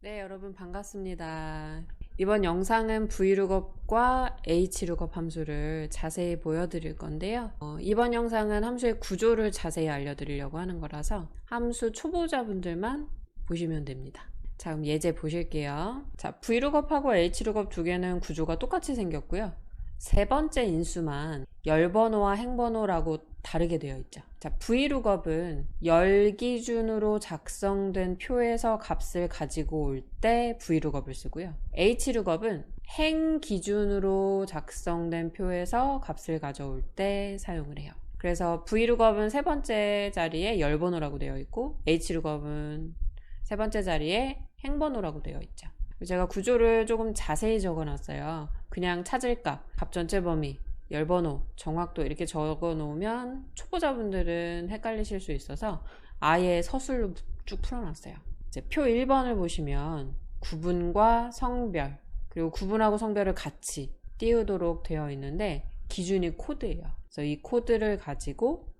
네, 여러분 반갑습니다. 이번 영상은 vlookup과 hlookup 함수를 자세히 보여드릴 건데요. 이번 영상은 함수의 구조를 자세히 알려드리려고 하는 거라서 함수 초보자분들만 보시면 됩니다. 자, 그럼 예제 보실게요. 자, vlookup하고 hlookup 두 개는 구조가 똑같이 생겼고요. 세 번째 인수만 열 번호와 행 번호라고 다르게 되어 있죠. 자, vlookup은 열 기준으로 작성된 표에서 값을 가지고 올 때 vlookup을 쓰고요. hlookup은 행 기준으로 작성된 표에서 값을 가져올 때 사용을 해요. 그래서 vlookup은 세 번째 자리에 열 번호라고 되어 있고 hlookup은 세 번째 자리에 행 번호라고 되어 있죠. 제가 구조를 조금 자세히 적어놨어요. 그냥 찾을 값 전체 범위, 열번호, 정확도 이렇게 적어 놓으면 초보자분들은 헷갈리실 수 있어서 아예 서술로 쭉 풀어놨어요. 이제 표 1번을 보시면 구분과 성별, 그리고 구분하고 성별을 같이 띄우도록 되어 있는데 기준이 코드예요. 그래서 이 코드를 가지고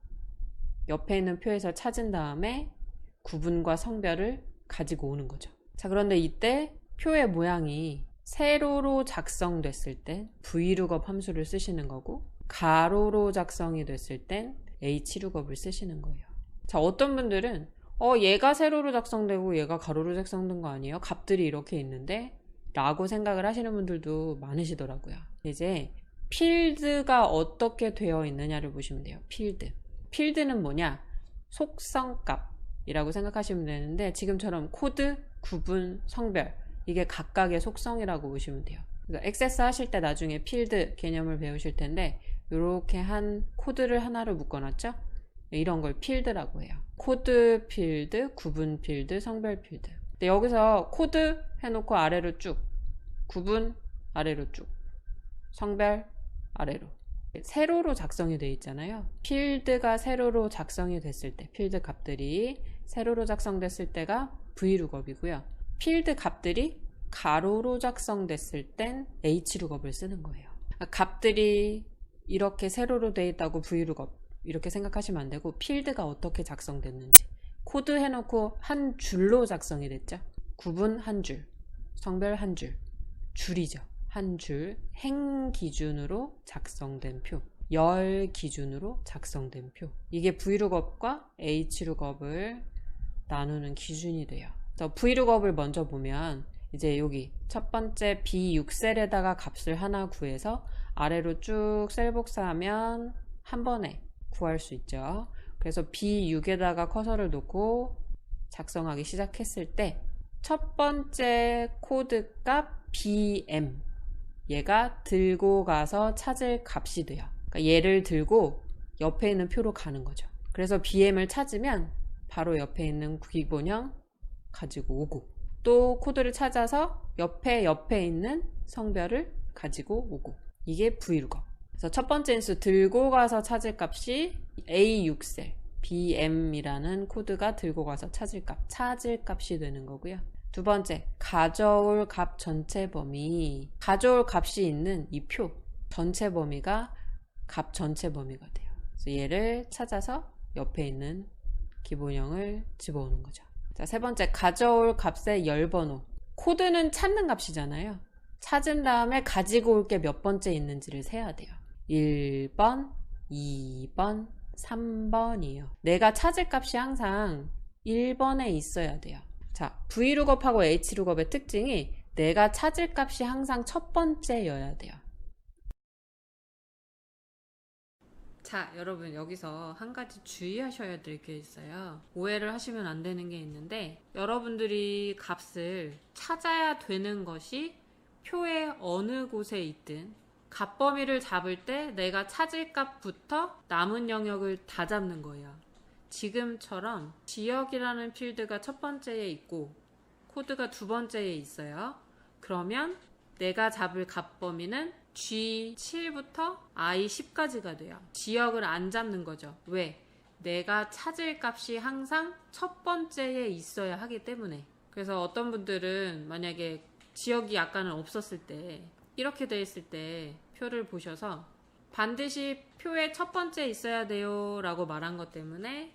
옆에 있는 표에서 찾은 다음에 구분과 성별을 가지고 오는 거죠. 자, 그런데 이때 표의 모양이 세로로 작성됐을 땐 vlookup 함수를 쓰시는 거고 가로로 작성이 됐을 땐 hlookup을 쓰시는 거예요. 자, 어떤 분들은 얘가 세로로 작성되고 얘가 가로로 작성된 거 아니에요? 값들이 이렇게 있는데? 라고 생각을 하시는 분들도 많으시더라고요. 이제 필드가 어떻게 되어 있느냐를 보시면 돼요. 필드는 뭐냐? 속성값이라고 생각하시면 되는데 지금처럼 코드, 구분, 성별 이게 각각의 속성이라고 보시면 돼요. 그래서 액세스 하실 때 나중에 필드 개념을 배우실 텐데 이렇게 한 코드를 하나로 묶어놨죠? 이런 걸 필드라고 해요. 코드 필드, 구분 필드, 성별 필드. 근데 여기서 코드 해놓고 아래로 쭉, 구분 아래로 쭉, 성별 아래로. 세로로 작성이 되어 있잖아요. 필드가 세로로 작성이 됐을 때, 필드 값들이 세로로 작성됐을 때가 vlookup이고요. 필드 값들이 가로로 작성됐을 땐 hlookup을 쓰는 거예요. 값들이 이렇게 세로로 되어 있다고 vlookup 이렇게 생각하시면 안 되고 필드가 어떻게 작성됐는지 코드 해놓고 한 줄로 작성이 됐죠. 구분 한 줄, 성별 한 줄, 줄이죠. 한 줄, 행 기준으로 작성된 표, 열 기준으로 작성된 표. 이게 vlookup과 hlookup을 나누는 기준이 돼요. 그래서 vlookup을 먼저 보면 이제 여기 첫 번째 B6셀에다가 값을 하나 구해서 아래로 쭉 셀 복사하면 한 번에 구할 수 있죠. 그래서 B6에다가 커서를 놓고 작성하기 시작했을 때 첫 번째 코드 값 BM 얘가 들고 가서 찾을 값이 돼요. 그러니까 얘를 들고 옆에 있는 표로 가는 거죠. 그래서 BM을 찾으면 바로 옆에 있는 기본형 가지고 오고 또 코드를 찾아서 옆에 있는 성별을 가지고 오고 이게 vlookup. 그래서 첫 번째 인수 들고 가서 찾을 값이 A6셀 BM이라는 코드가 들고 가서 찾을 값이 되는 거고요. 두 번째, 가져올 값 전체 범위. 가져올 값이 있는 이 표 전체 범위가 값 전체 범위가 돼요. 그래서 얘를 찾아서 옆에 있는 기본형을 집어오는 거죠. 자, 세 번째, 가져올 값의 열번호. 코드는 찾는 값이잖아요. 찾은 다음에 가지고 올 게 몇 번째 있는지를 세야 돼요. 1번, 2번, 3번이에요. 내가 찾을 값이 항상 1번에 있어야 돼요. 자, vlookup하고 hlookup의 특징이 내가 찾을 값이 항상 첫 번째여야 돼요. 자, 여러분 여기서 한 가지 주의하셔야 될 게 있어요. 오해를 하시면 안 되는 게 있는데 여러분들이 값을 찾아야 되는 것이 표의 어느 곳에 있든 값 범위를 잡을 때 내가 찾을 값부터 남은 영역을 다 잡는 거예요. 지금처럼 지역이라는 필드가 첫 번째에 있고 코드가 두 번째에 있어요. 그러면 내가 잡을 값 범위는 G7부터 I10까지가 돼요. 지역을 안 잡는 거죠. 왜? 내가 찾을 값이 항상 첫 번째에 있어야 하기 때문에. 그래서 어떤 분들은 만약에 지역이 약간은 없었을 때 이렇게 돼 있을 때 표를 보셔서 반드시 표의 첫 번째에 있어야 돼요 라고 말한 것 때문에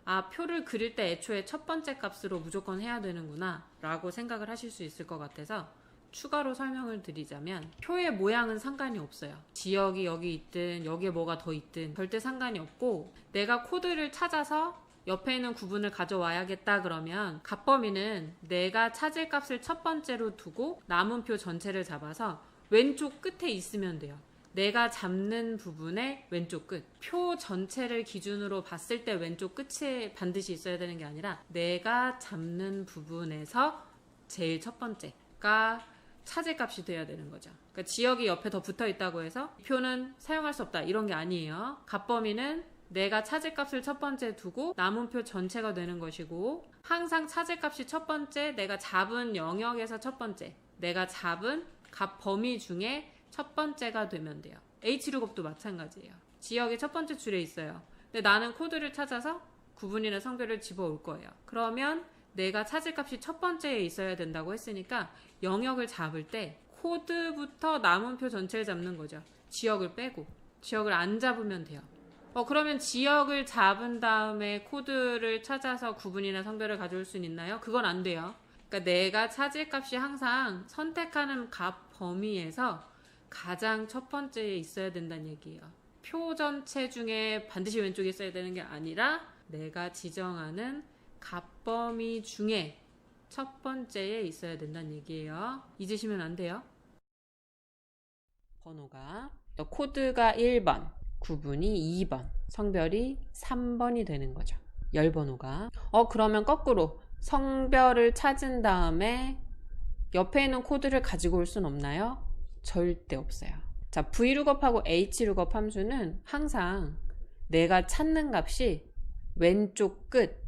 아, 표를 그릴 때 애초에 첫 번째 값으로 무조건 해야 되는구나 라고 생각을 하실 수 있을 것 같아서 추가로 설명을 드리자면, 표의 모양은 상관이 없어요. 지역이 여기 있든 여기에 뭐가 더 있든 절대 상관이 없고, 내가 코드를 찾아서 옆에 있는 구분을 가져와야겠다 그러면 값범위는 내가 찾을 값을 첫 번째로 두고 남은 표 전체를 잡아서 왼쪽 끝에 있으면 돼요. 내가 잡는 부분의 왼쪽 끝. 표 전체를 기준으로 봤을 때 왼쪽 끝에 반드시 있어야 되는 게 아니라 내가 잡는 부분에서 제일 첫 번째가 찾을 값이 돼야 되는 거죠. 그러니까 지역이 옆에 더 붙어 있다고 해서 이 표는 사용할 수 없다 이런 게 아니에요. 값범위는 내가 찾을 값을 첫 번째 두고 남은 표 전체가 되는 것이고, 항상 찾을 값이 첫 번째, 내가 잡은 영역에서 첫 번째, 내가 잡은 값 범위 중에 첫 번째가 되면 돼요. H룩업도 마찬가지예요. 지역의 첫 번째 줄에 있어요. 근데 나는 코드를 찾아서 구분이나 성별을 집어올 거예요. 그러면 내가 찾을 값이 첫 번째에 있어야 된다고 했으니까 영역을 잡을 때 코드부터 남은 표 전체를 잡는 거죠. 지역을 빼고. 지역을 안 잡으면 돼요. 그러면 지역을 잡은 다음에 코드를 찾아서 구분이나 성별을 가져올 수는 있나요? 그건 안 돼요. 그러니까 내가 찾을 값이 항상 선택하는 값 범위에서 가장 첫 번째에 있어야 된다는 얘기예요. 표 전체 중에 반드시 왼쪽에 있어야 되는 게 아니라 내가 지정하는 값 범위 중에 첫 번째에 있어야 된다는 얘기예요. 잊으시면 안 돼요. 번호가 코드가 1번, 구분이 2번, 성별이 3번이 되는 거죠. 열 번호가 그러면 거꾸로 성별을 찾은 다음에 옆에 있는 코드를 가지고 올 순 없나요? 절대 없어요. 자, V룩업하고 H룩업 함수는 항상 내가 찾는 값이 왼쪽 끝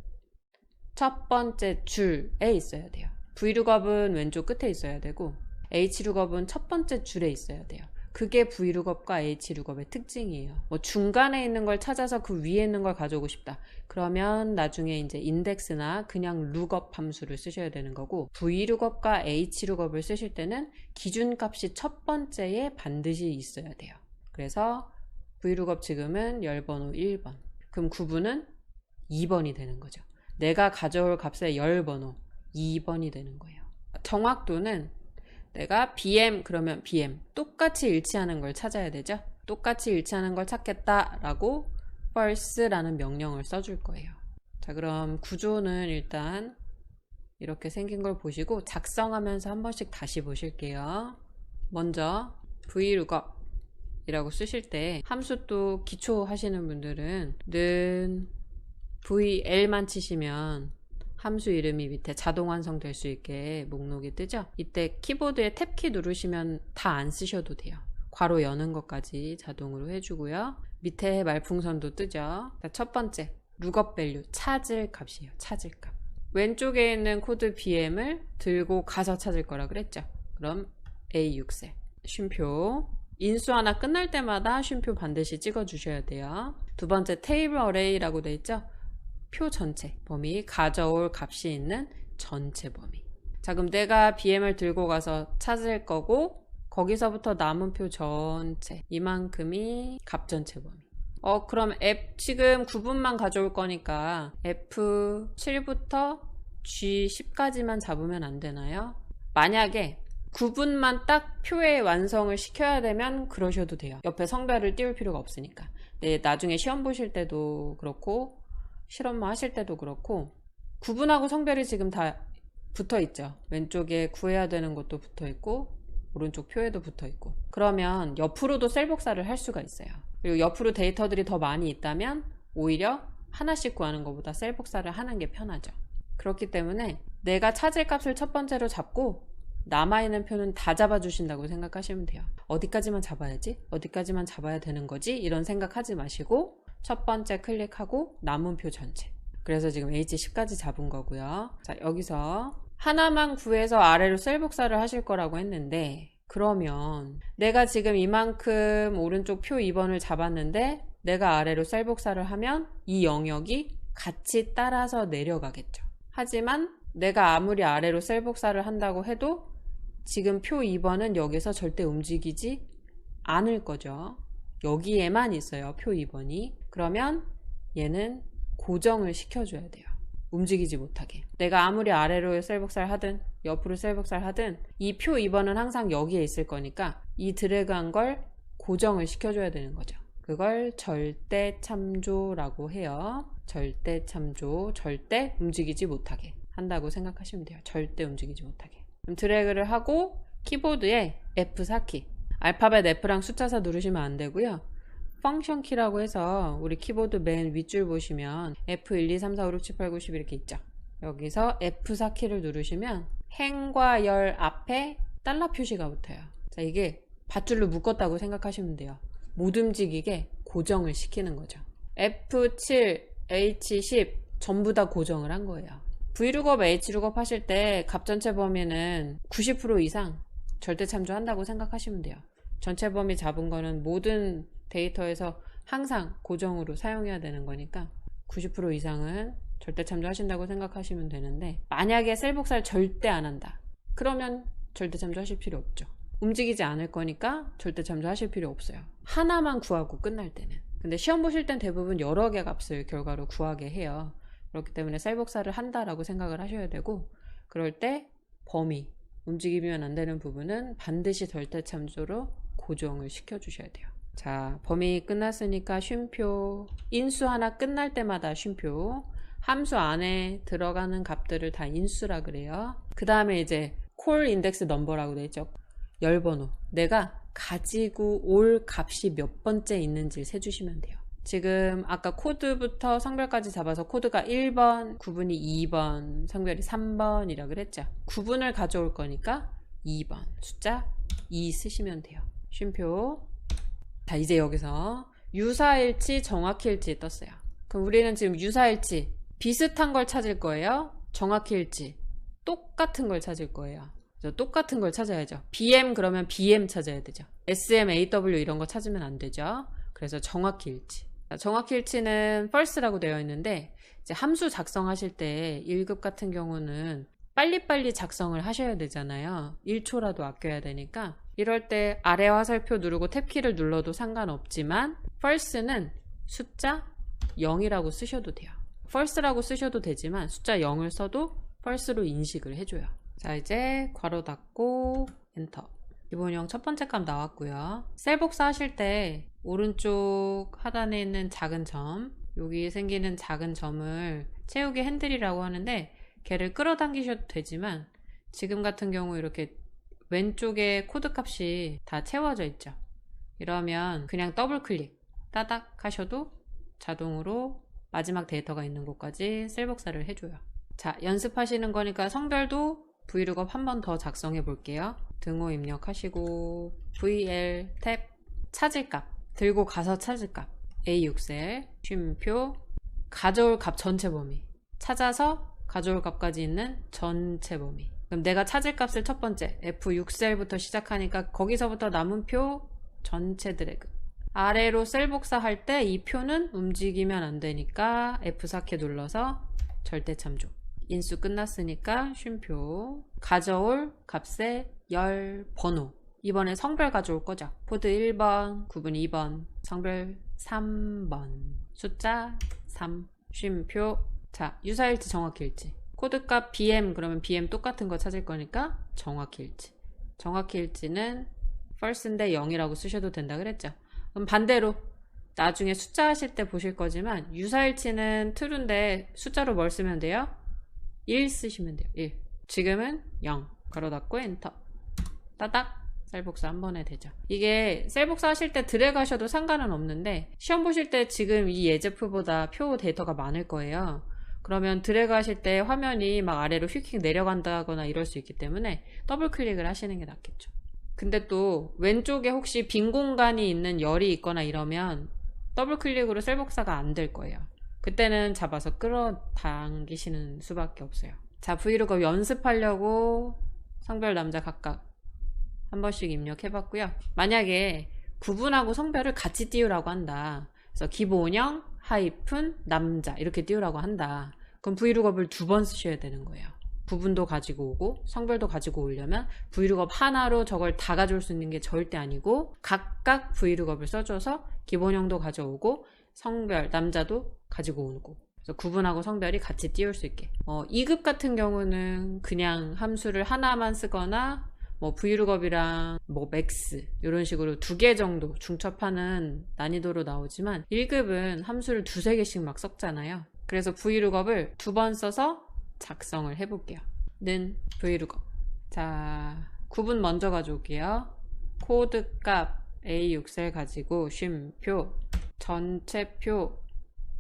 첫 번째 줄에 있어야 돼요. V룩업은 왼쪽 끝에 있어야 되고 H룩업은 첫 번째 줄에 있어야 돼요. 그게 V룩업과 H룩업의 특징이에요. 중간에 있는 걸 찾아서 그 위에 있는 걸 가져오고 싶다. 그러면 나중에 이제 인덱스나 그냥 룩업 함수를 쓰셔야 되는 거고, V룩업과 H룩업을 쓰실 때는 기준값이 첫 번째에 반드시 있어야 돼요. 그래서 V룩업 지금은 열번호 1번. 그럼 구분은 2번이 되는 거죠. 내가 가져올 값의 열번호 2번이 되는 거예요. 정확도는 내가 BM 그러면 BM 똑같이 일치하는 걸 찾아야 되죠. 똑같이 일치하는 걸 찾겠다라고 false라는 명령을 써줄 거예요. 자, 그럼 구조는 일단 이렇게 생긴 걸 보시고 작성하면서 한 번씩 다시 보실게요. 먼저 V룩업이라고 쓰실 때 함수 또 기초 하시는 분들은 는 VL만 치시면 함수 이름이 밑에 자동 완성될 수 있게 목록이 뜨죠. 이때 키보드에 탭키 누르시면 다 안 쓰셔도 돼요. 괄호 여는 것까지 자동으로 해주고요. 밑에 말풍선도 뜨죠. 첫 번째 룩업 밸류 찾을 값이에요. 찾을 값. 왼쪽에 있는 코드 BM을 들고 가서 찾을 거라 그랬죠. 그럼 A6셀 쉼표. 인수 하나 끝날 때마다 쉼표 반드시 찍어 주셔야 돼요. 두 번째 테이블 어레이라고 돼 있죠. 표 전체 범위, 가져올 값이 있는 전체 범위. 자, 그럼 내가 BM을 들고 가서 찾을 거고 거기서부터 남은 표 전체 이만큼이 값 전체 범위. 그럼 F 지금 9분만 가져올 거니까 F7부터 G10까지만 잡으면 안 되나요? 만약에 9분만 딱 표의 완성을 시켜야 되면 그러셔도 돼요. 옆에 성별을 띄울 필요가 없으니까. 네, 나중에 시험 보실 때도 그렇고 실험만 하실 때도 그렇고 구분하고 성별이 지금 다 붙어 있죠. 왼쪽에 구해야 되는 것도 붙어 있고 오른쪽 표에도 붙어 있고. 그러면 옆으로도 셀 복사를 할 수가 있어요. 그리고 옆으로 데이터들이 더 많이 있다면 오히려 하나씩 구하는 것보다 셀 복사를 하는 게 편하죠. 그렇기 때문에 내가 찾을 값을 첫 번째로 잡고 남아있는 표는 다 잡아주신다고 생각하시면 돼요. 어디까지만 잡아야지? 어디까지만 잡아야 되는 거지? 이런 생각하지 마시고 첫 번째 클릭하고 남은 표 전체. 그래서 지금 H10까지 잡은 거고요. 자, 여기서 하나만 구해서 아래로 셀 복사를 하실 거라고 했는데, 그러면 내가 지금 이만큼 오른쪽 표 2번을 잡았는데 내가 아래로 셀 복사를 하면 이 영역이 같이 따라서 내려가겠죠. 하지만 내가 아무리 아래로 셀 복사를 한다고 해도 지금 표 2번은 여기서 절대 움직이지 않을 거죠. 여기에만 있어요. 표 2번이. 그러면 얘는 고정을 시켜줘야 돼요. 움직이지 못하게. 내가 아무리 아래로 셀복살 하든 옆으로 셀복살 하든 이 표 2번은 항상 여기에 있을 거니까 이 드래그한 걸 고정을 시켜줘야 되는 거죠. 그걸 절대 참조라고 해요. 절대 참조, 절대 움직이지 못하게 한다고 생각하시면 돼요. 절대 움직이지 못하게. 그럼 드래그를 하고 키보드에 F4키, 알파벳 F랑 숫자사 누르시면 안 되고요. 펑션 키라고 해서 우리 키보드 맨 윗줄 보시면 F1, 2, 3, 4, 5, 6, 7, 8, 9, 10 이렇게 있죠. 여기서 F4키를 누르시면 행과 열 앞에 달러 표시가 붙어요. 자, 이게 밧줄로 묶었다고 생각하시면 돼요. 못 움직이게 고정을 시키는 거죠. F7, H10 전부 다 고정을 한 거예요. V룩업, H룩업 하실 때 값 전체 범위는 90% 이상 절대 참조한다고 생각하시면 돼요. 전체 범위 잡은 거는 모든 데이터에서 항상 고정으로 사용해야 되는 거니까 90% 이상은 절대 참조하신다고 생각하시면 되는데, 만약에 셀복살 절대 안 한다 그러면 절대 참조하실 필요 없죠. 움직이지 않을 거니까 절대 참조하실 필요 없어요. 하나만 구하고 끝날 때는. 근데 시험 보실 땐 대부분 여러 개 값을 결과로 구하게 해요. 그렇기 때문에 셀복살을 한다라고 생각을 하셔야 되고, 그럴 때 범위, 움직이면 안 되는 부분은 반드시 절대 참조로 고정을 시켜주셔야 돼요. 자, 범위 끝났으니까 쉼표, 인수 하나 끝날 때마다 쉼표, 함수 안에 들어가는 값들을 다 인수라 그래요. 그 다음에 이제 콜 인덱스 넘버라고 되어 있죠. 열번호, 내가 가지고 올 값이 몇 번째 있는지 세주시면 돼요. 지금 아까 코드부터 성별까지 잡아서 코드가 1번, 구분이 2번, 성별이 3번이라 그랬죠. 구분을 가져올 거니까 2번, 숫자 2 쓰시면 돼요. 쉼표. 자, 이제 여기서 유사일치, 정확히일치 떴어요. 그럼 우리는 지금 유사일치, 비슷한 걸 찾을 거예요. 정확히일치, 똑같은 걸 찾을 거예요. 똑같은 걸 찾아야죠. BM 그러면 BM 찾아야 되죠. SM, AW 이런 거 찾으면 안 되죠. 그래서 정확히일치. 정확히일치는 false라고 되어 있는데, 이제 함수 작성하실 때 1급 같은 경우는 빨리빨리 작성을 하셔야 되잖아요. 1초라도 아껴야 되니까 이럴 때 아래 화살표 누르고 탭키를 눌러도 상관없지만 false는 숫자 0이라고 쓰셔도 돼요. false라고 쓰셔도 되지만 숫자 0을 써도 false로 인식을 해줘요. 자, 이제 괄호 닫고 엔터. 기본형 첫 번째 값 나왔고요. 셀 복사하실 때 오른쪽 하단에 있는 작은 점, 여기 생기는 작은 점을 채우기 핸들이라고 하는데, 걔를 끌어당기셔도 되지만 지금 같은 경우 이렇게 왼쪽에 코드 값이 다 채워져 있죠. 이러면 그냥 더블 클릭 따닥 하셔도 자동으로 마지막 데이터가 있는 곳까지 셀 복사를 해줘요. 자, 연습하시는 거니까 성별도 V룩업 한 번 더 작성해 볼게요. 등호 입력하시고 VL 탭 찾을 값, 들고 가서 찾을 값, A6셀 쉼표, 가져올 값 전체 범위, 찾아서 가져올 값까지 있는 전체 범위. 그럼 내가 찾을 값을 첫 번째 F6셀부터 시작하니까 거기서부터 남은 표 전체 드래그. 아래로 셀 복사할 때 이 표는 움직이면 안 되니까 F4키 눌러서 절대 참조. 인수 끝났으니까 쉼표, 가져올 값의 열 번호. 이번에 성별 가져올 거죠. 코드 1번, 구분 2번, 성별 3번, 숫자 3, 쉼표. 자, 유사일치, 정확히일치. 코드값 BM 그러면 BM 똑같은 거 찾을 거니까 정확히일치. 정확히일치는 false인데 0이라고 쓰셔도 된다 그랬죠. 그럼 반대로 나중에 숫자 하실 때 보실 거지만 유사일치는 true인데 숫자로 뭘 쓰면 돼요? 1 쓰시면 돼요. 1. 지금은 0. 가로 닫고 엔터. 따닥. 셀 복사 한 번에 되죠. 이게 셀 복사 하실 때 드래그 하셔도 상관은 없는데, 시험 보실 때 지금 이 예제표보다 표 데이터가 많을 거예요. 그러면 드래그 하실 때 화면이 막 아래로 휙휙 내려간다거나 이럴 수 있기 때문에 더블 클릭을 하시는 게 낫겠죠. 근데 또 왼쪽에 혹시 빈 공간이 있는 열이 있거나 이러면 더블 클릭으로 셀 복사가 안 될 거예요. 그때는 잡아서 끌어당기시는 수밖에 없어요. 자, V룩업 연습하려고 성별 남자 각각 한 번씩 입력해봤고요. 만약에 구분하고 성별을 같이 띄우라고 한다. 그래서 기본형, 하이픈, 남자 이렇게 띄우라고 한다. 그럼 V룩업을 2번 쓰셔야 되는 거예요. 구분도 가지고 오고 성별도 가지고 오려면 V룩업 하나로 저걸 다 가져올 수 있는 게 절대 아니고, 각각 V룩업을 써줘서 기본형도 가져오고 성별, 남자도 가지고 오고 그래서 구분하고 성별이 같이 띄울 수 있게. 2급 같은 경우는 그냥 함수를 하나만 쓰거나 뭐 브이룩업이랑 뭐 맥스 이런 식으로 2개 정도 중첩하는 난이도로 나오지만 1급은 함수를 2~3개씩 막 섞잖아요. 그래서 브이룩업을 2번 써서 작성을 해볼게요. 는 브이룩업. 자, 구분 먼저 가져올게요. 코드 값 A6셀 가지고 쉼표 전체표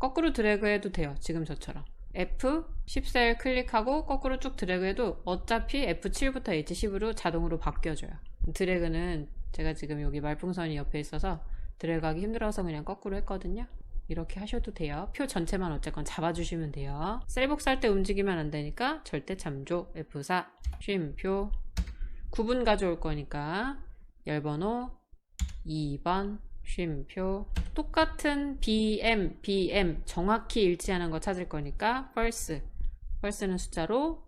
거꾸로 드래그 해도 돼요. 지금 저처럼 F10셀 클릭하고 거꾸로 쭉 드래그 해도 어차피 F7부터 H10으로 자동으로 바뀌어져요. 드래그는 제가 지금 여기 말풍선이 옆에 있어서 드래그하기 힘들어서 그냥 거꾸로 했거든요. 이렇게 하셔도 돼요. 표 전체만 어쨌건 잡아주시면 돼요. 셀 복사할 때 움직이면 안 되니까 절대 참조. F4 쉼표 구분 가져올 거니까 열번호 2번 쉼표 똑같은 BM 정확히 일치하는 거 찾을 거니까 first는 숫자로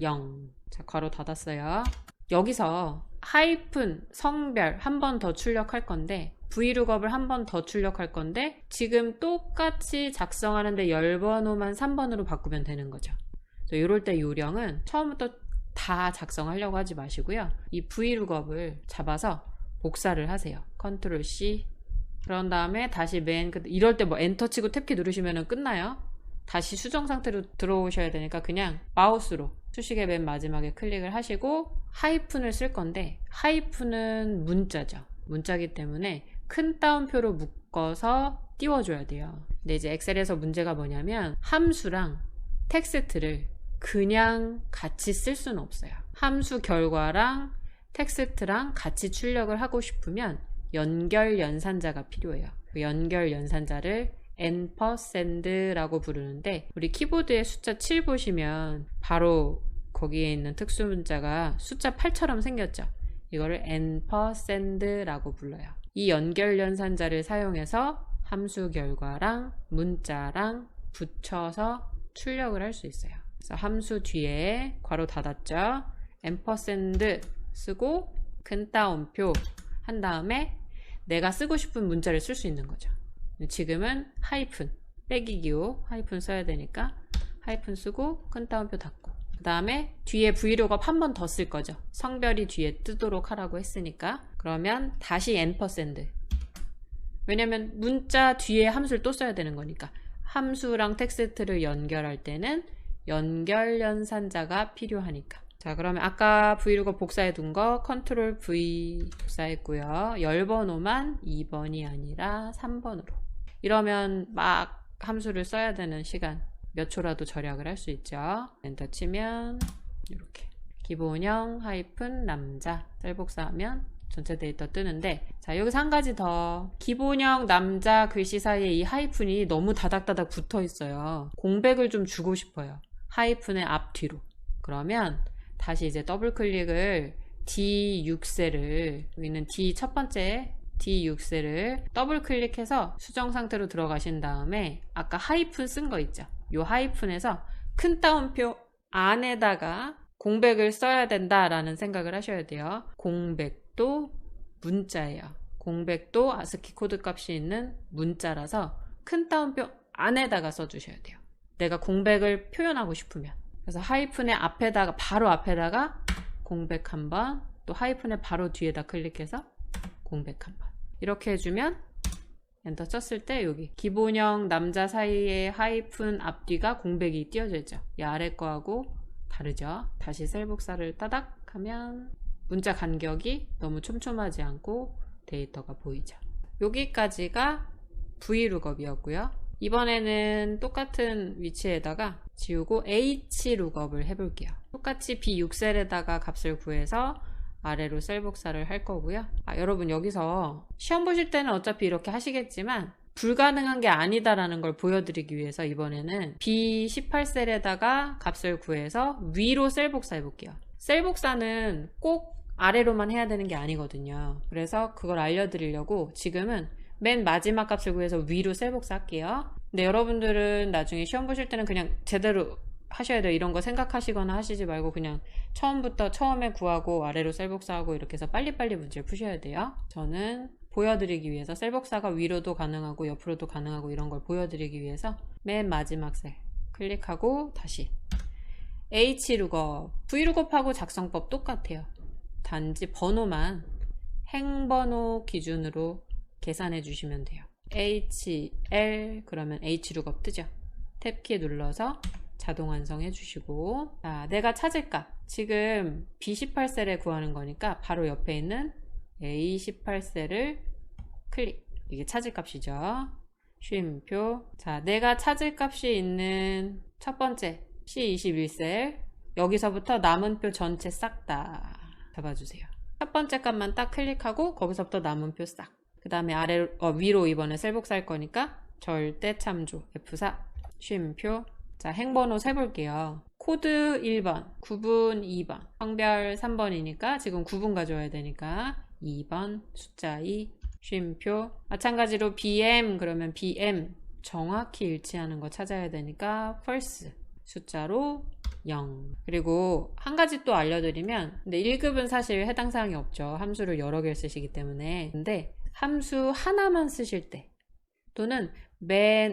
0. 자, 괄호 닫았어요. 여기서 하이픈 성별 한 번 더 출력할 건데 브이룩업을 한 번 더 출력할 건데 지금 똑같이 작성하는데 열번호만 3번으로 바꾸면 되는 거죠. 이럴 때 요령은 처음부터 다 작성하려고 하지 마시고요. 이 브이룩업을 잡아서 복사를 하세요. 컨트롤 C. 그런 다음에 다시 맨 끝, 이럴 때 뭐 엔터 치고 탭키 누르시면 끝나요. 다시 수정 상태로 들어오셔야 되니까 그냥 마우스로 수식의 맨 마지막에 클릭을 하시고 하이픈을 쓸 건데 하이픈은 문자죠. 문자기 때문에 큰 따옴표로 묶어서 띄워줘야 돼요. 근데 이제 엑셀에서 문제가 뭐냐면 함수랑 텍스트를 그냥 같이 쓸 수는 없어요. 함수 결과랑 텍스트랑 같이 출력을 하고 싶으면 연결 연산자가 필요해요. 그 연결 연산자를 N%라고 부르는데 우리 키보드에 숫자 7 보시면 바로 거기에 있는 특수 문자가 숫자 8처럼 생겼죠. 이거를 N%라고 불러요. 이 연결 연산자를 사용해서 함수 결과랑 문자랑 붙여서 출력을 할 수 있어요. 그래서 함수 뒤에 괄호 닫았죠. N% 쓰고 큰 따옴표 한 다음에 내가 쓰고 싶은 문자를 쓸 수 있는 거죠. 지금은 하이픈 빼기 기호 하이픈 써야 되니까 하이픈 쓰고 큰 따옴표 닫고 그 다음에 뒤에 브이룩업 한 번 더 쓸 거죠. 성별이 뒤에 뜨도록 하라고 했으니까 그러면 다시 N% 왜냐면 문자 뒤에 함수를 또 써야 되는 거니까 함수랑 텍스트를 연결할 때는 연결 연산자가 필요하니까. 자, 그러면 아까 브이룩업 복사해 둔 거 컨트롤 V 복사했고요. 열번호만 2번이 아니라 3번으로. 이러면 막 함수를 써야 되는 시간 몇 초라도 절약을 할 수 있죠. 엔터 치면 이렇게 기본형 하이픈 남자 셀 복사하면 전체 데이터 뜨는데 자, 여기서 한 가지 더 기본형 남자 글씨 사이에 이 하이픈이 너무 다닥다닥 붙어 있어요. 공백을 좀 주고 싶어요. 하이픈의 앞뒤로. 그러면 다시 이제 더블 클릭을 D6셀을 여기 있는 D 첫 번째 D6셀을 더블 클릭해서 수정 상태로 들어가신 다음에 아까 하이픈 쓴 거 있죠. 요 하이픈에서 큰 따옴표 안에다가 공백을 써야 된다라는 생각을 하셔야 돼요. 공백도 문자예요. 공백도 아스키 코드 값이 있는 문자라서 큰 따옴표 안에다가 써주셔야 돼요. 내가 공백을 표현하고 싶으면. 그래서 하이픈의 앞에다가 바로 앞에다가 공백 한번 또 하이픈의 바로 뒤에다 클릭해서 공백 한번 이렇게 해주면 엔터 쳤을 때 여기 기본형 남자 사이에 하이픈 앞뒤가 공백이 띄어져 있죠. 이 아래 거하고 다르죠. 다시 셀 복사를 따닥 하면 문자 간격이 너무 촘촘하지 않고 데이터가 보이죠. 여기까지가 브이룩업이었고요. 이번에는 똑같은 위치에다가 지우고 H룩업을 해볼게요. 똑같이 B6셀에다가 값을 구해서 아래로 셀 복사를 할 거고요. 여러분 여기서 시험 보실 때는 어차피 이렇게 하시겠지만 불가능한 게 아니다라는 걸 보여드리기 위해서 이번에는 B18셀에다가 값을 구해서 위로 셀 복사 해볼게요. 셀 복사는 꼭 아래로만 해야 되는 게 아니거든요. 그래서 그걸 알려드리려고 지금은 맨 마지막 값을 구해서 위로 셀 복사 할게요. 근데 여러분들은 나중에 시험 보실 때는 그냥 제대로 하셔야 돼요. 이런 거 생각하시거나 하시지 말고 그냥 처음부터 처음에 구하고 아래로 셀 복사하고 이렇게 해서 빨리빨리 문제를 푸셔야 돼요. 저는 보여드리기 위해서 셀 복사가 위로도 가능하고 옆으로도 가능하고 이런 걸 보여드리기 위해서 맨 마지막 셀 클릭하고 다시 H룩업, V룩업하고 작성법 똑같아요. 단지 번호만 행번호 기준으로 계산해 주시면 돼요. HL 그러면 H룩업 뜨죠. 탭키 눌러서 자동 완성해 주시고, 자, 내가 찾을 값 지금 B18셀에 구하는 거니까 바로 옆에 있는 A18셀을 클릭. 이게 찾을 값이죠. 쉼표. 자, 내가 찾을 값이 있는 첫 번째 C21셀, 여기서부터 남은 표 전체 싹 다 잡아주세요. 첫 번째 값만 딱 클릭하고 거기서부터 남은 표 싹. 그 다음에 위로 이번에 셀 복사할 거니까 절대 참조 F4 쉼표. 자, 행번호 세볼게요. 코드 1번, 구분 2번, 성별 3번이니까 지금 구분 가져와야 되니까 2번, 숫자 2, 쉼표. 마찬가지로 BM 그러면 BM 정확히 일치하는 거 찾아야 되니까 false 숫자로 0. 그리고 한 가지 또 알려드리면, 근데 1급은 사실 해당 사항이 없죠. 함수를 여러 개를 쓰시기 때문에. 근데 함수 하나만 쓰실 때 또는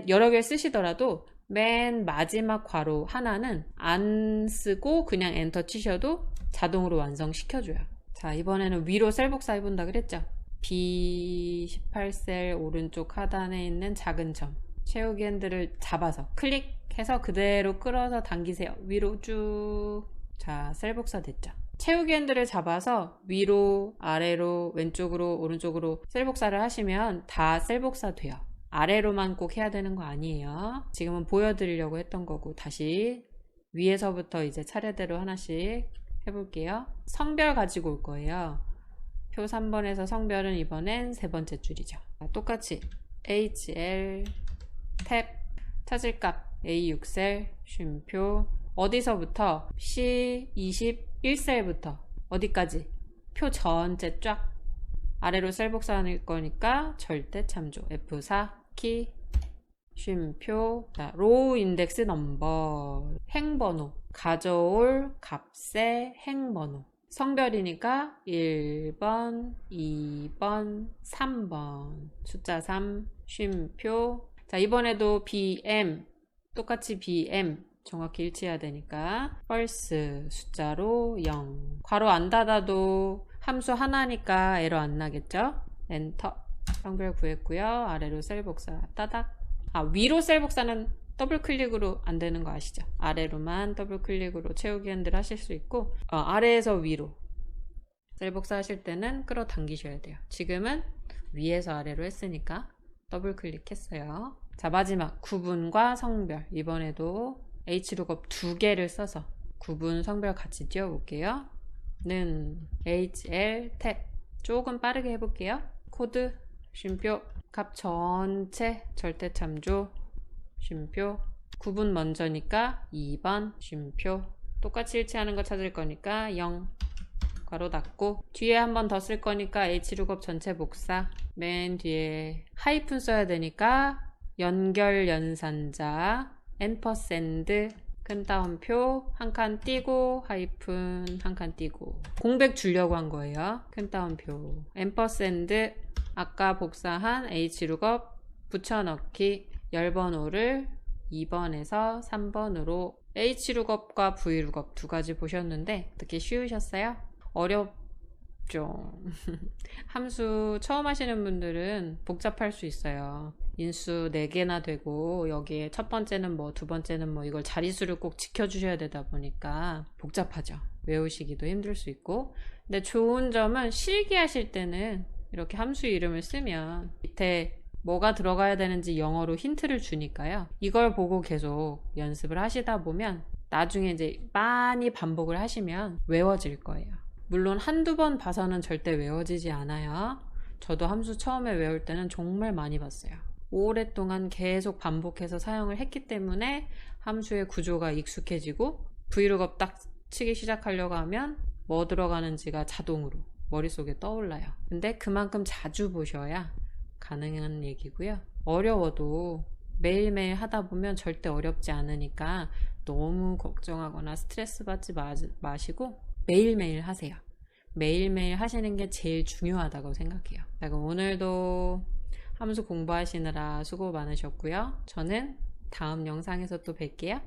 여러 개를 쓰시더라도 맨 마지막 괄호 하나는 안 쓰고 그냥 엔터 치셔도 자동으로 완성시켜줘요. 자, 이번에는 위로 셀 복사 해본다 그랬죠. B18셀 오른쪽 하단에 있는 작은 점 채우기 핸들을 잡아서 클릭해서 그대로 끌어서 당기세요. 위로 쭉. 자, 셀 복사 됐죠. 채우기 핸들을 잡아서 위로 아래로 왼쪽으로 오른쪽으로 셀 복사를 하시면 다 셀 복사 돼요. 아래로만 꼭 해야 되는 거 아니에요. 지금은 보여드리려고 했던 거고, 다시 위에서부터 이제 차례대로 하나씩 해볼게요. 성별 가지고 올 거예요. 표 3번에서 성별은 이번엔 세 번째 줄이죠. 똑같이 HL 탭 찾을 값 A6셀 쉼표. 어디서부터 C21셀부터 어디까지 표 전체 쫙 아래로 셀 복사할 거니까 절대 참조 F4 키 쉼표. 자, 로우 인덱스 넘버 행번호 가져올 값의 행번호. 성별이니까 1번, 2번, 3번 숫자 3 쉼표. 자, 이번에도 BM 똑같이 BM 정확히 일치해야 되니까 false 숫자로 0. 괄호 안 닫아도 함수 하나니까 에러 안 나겠죠? 엔터. 성별 구했고요. 아래로 셀 복사 따닥. 위로 셀 복사는 더블 클릭으로 안 되는 거 아시죠? 아래로만 더블 클릭으로 채우기 핸들 하실 수 있고, 아래에서 위로 셀 복사 하실 때는 끌어당기셔야 돼요. 지금은 위에서 아래로 했으니까 더블 클릭했어요. 자, 마지막 구분과 성별. 이번에도 H룩업 2개를 써서 구분 성별 같이 띄워볼게요. 는 HL 탭 조금 빠르게 해볼게요. 코드 쉼표. 값 전체 절대 참조 쉼표. 구분 먼저니까 2번 쉼표. 똑같이 일치하는 거 찾을 거니까 0 괄호 닫고, 뒤에 한 번 더 쓸 거니까 H룩업 전체 복사. 맨 뒤에 하이픈 써야 되니까 연결 연산자 &, 큰 따옴표 한 칸 띄고 하이픈 한 칸 띄고 공백 주려고 한 거예요. 큰 따옴표 &, 아까 복사한 H룩업 붙여넣기 열번호를 2번에서 3번으로. H룩업과 V룩업 두 가지 보셨는데 어떻게 쉬우셨어요? 어렵죠. 함수 처음 하시는 분들은 복잡할 수 있어요. 인수 4개나 되고 여기에 첫 번째는 뭐 두 번째는 뭐 이걸 자릿수를 꼭 지켜주셔야 되다 보니까 복잡하죠. 외우시기도 힘들 수 있고. 근데 좋은 점은 실기하실 때는 이렇게 함수 이름을 쓰면 밑에 뭐가 들어가야 되는지 영어로 힌트를 주니까요. 이걸 보고 계속 연습을 하시다 보면 나중에 이제 많이 반복을 하시면 외워질 거예요. 물론 한두 번 봐서는 절대 외워지지 않아요. 저도 함수 처음에 외울 때는 정말 많이 봤어요. 오랫동안 계속 반복해서 사용을 했기 때문에 함수의 구조가 익숙해지고 V룩업 딱 치기 시작하려고 하면 뭐 들어가는지가 자동으로 머릿속에 떠올라요. 근데 그만큼 자주 보셔야 가능한 얘기고요. 어려워도 매일매일 하다 보면 절대 어렵지 않으니까 너무 걱정하거나 스트레스 받지 마시고 매일매일 하세요. 매일매일 하시는 게 제일 중요하다고 생각해요. 자, 그럼 오늘도 함수 공부하시느라 수고 많으셨고요. 저는 다음 영상에서 또 뵐게요.